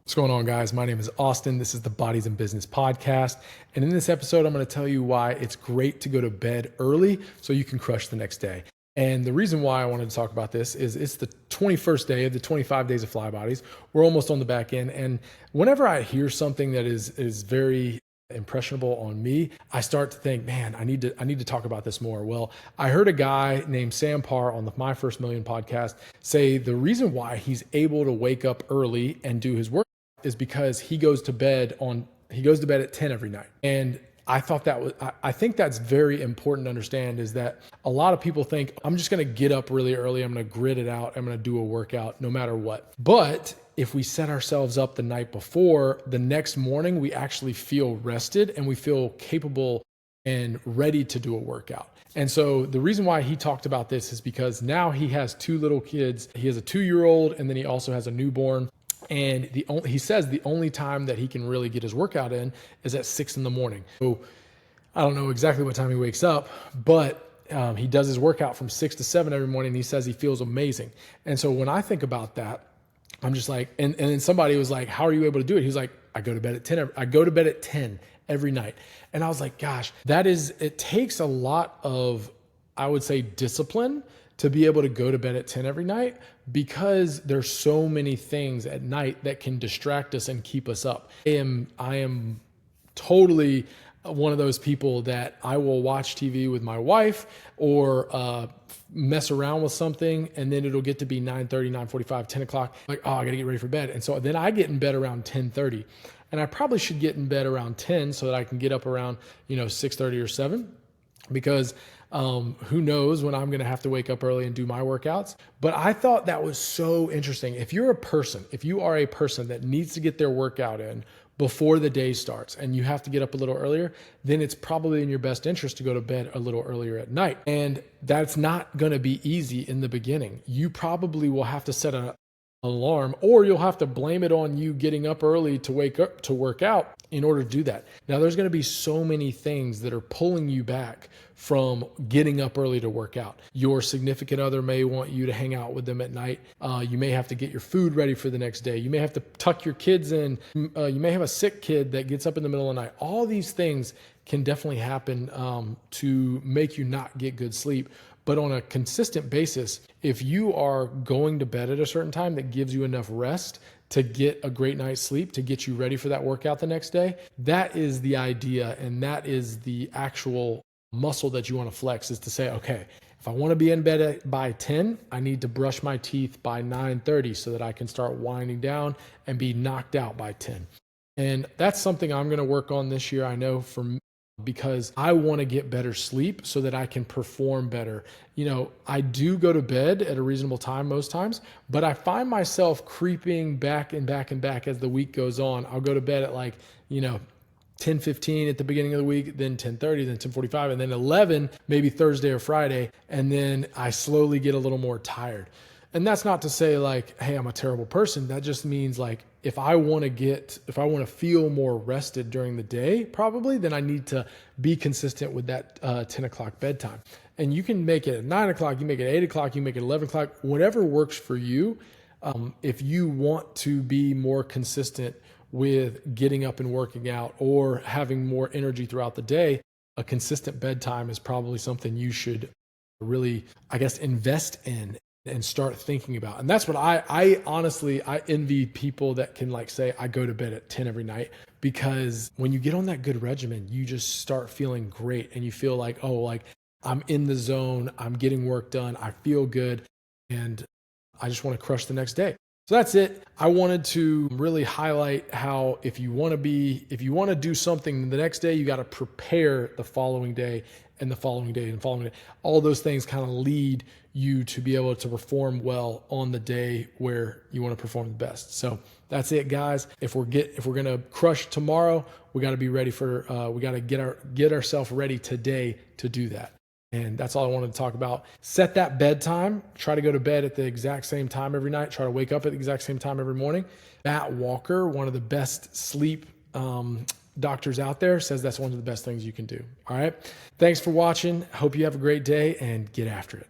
What's going on, guys? My name is Austin. This is the Bodies in Business podcast. And in this episode, I'm going to tell you why it's great to go to bed early so you can crush the next day. And the reason why I wanted to talk about this is it's the 21st day of the 25 days of Fly Bodies. We're almost on the back end. And whenever I hear something that is very impressionable on me, I start to think, man, I need to talk about this more. Well, I heard a guy named Sam Parr on the My First Million podcast say the reason why he's able to wake up early and do his work is because he goes to bed at 10 every night. And I think that's very important to understand, is that a lot of people think, I'm just going to get up really early. I'm going to grit it out. I'm going to do a workout no matter what. But if we set ourselves up the night before, the next morning, we actually feel rested and we feel capable and ready to do a workout. And so the reason why he talked about this is because now he has two little kids. He has a 2-year-old and then he also has a newborn. And he says the only time that he can really get his workout in is at 6 a.m. So I don't know exactly what time he wakes up, but he does his workout from 6 to 7 every morning. And he says he feels amazing. And so when I think about that, I'm just like, and then somebody was like, how are you able to do it? He's like, I go to bed at 10 every night. And I was like, gosh, it takes a lot of, I would say, discipline to be able to go to bed at 10 every night, because there's so many things at night that can distract us and keep us up. I am totally one of those people that I will watch TV with my wife or mess around with something, and then it'll get to be 9:30, 9:45, 10 o'clock. Like, oh, I got to get ready for bed. And so then I get in bed around 10:30. And I probably should get in bed around 10 so that I can get up around, 6:30 or 7, because who knows when I'm going to have to wake up early and do my workouts. But I thought that was so interesting. If you are a person that needs to get their workout in before the day starts and you have to get up a little earlier, then it's probably in your best interest to go to bed a little earlier at night. And that's not going to be easy in the beginning. You probably will have to set an alarm, or you'll have to blame it on you getting up early to wake up to work out in order to do that. Now, there's going to be so many things that are pulling you back from getting up early to work out. Your significant other may want you to hang out with them at night. You may have to get your food ready for the next day. You may have to tuck your kids in. You may have a sick kid that gets up in the middle of the night. All these things can definitely happen to make you not get good sleep. But on a consistent basis, if you are going to bed at a certain time that gives you enough rest to get a great night's sleep, to get you ready for that workout the next day, that is the idea. And that is the actual muscle that you want to flex, is to say, okay, if I want to be in bed by 10, I need to brush my teeth by 9:30 so that I can start winding down and be knocked out by 10. And that's something I'm going to work on this year. I know because I want to get better sleep so that I can perform better. I do go to bed at a reasonable time most times, but I find myself creeping back and back and back as the week goes on. I'll go to bed at 10:15 at the beginning of the week, then 10:30, then 10:45, and then 11, maybe Thursday or Friday. And then I slowly get a little more tired. And that's not to say hey, I'm a terrible person. That just means if I want to feel more rested during the day, probably, then I need to be consistent with that 10 o'clock bedtime. And you can make it at 9 o'clock, you make it at 8 o'clock, you make it at 11 o'clock, whatever works for you. If you want to be more consistent with getting up and working out or having more energy throughout the day, a consistent bedtime is probably something you should really, invest in and start thinking about. And that's what I honestly envy people that can say, I go to bed at 10 every night, because when you get on that good regimen, you just start feeling great and you feel I'm in the zone, I'm getting work done, I feel good, and I just want to crush the next day. So that's it. I wanted to really highlight how if you want to do something the next day, you got to prepare the following day and the following day and the following day. All those things kind of lead you to be able to perform well on the day where you want to perform the best. So that's it, guys. If we're going to crush tomorrow, we got to be ready we got to get ourselves ready today to do that. And that's all I wanted to talk about. Set that bedtime. Try to go to bed at the exact same time every night. Try to wake up at the exact same time every morning. Matt Walker, one of the best sleep doctors out there, says that's one of the best things you can do. All right. Thanks for watching. Hope you have a great day and get after it.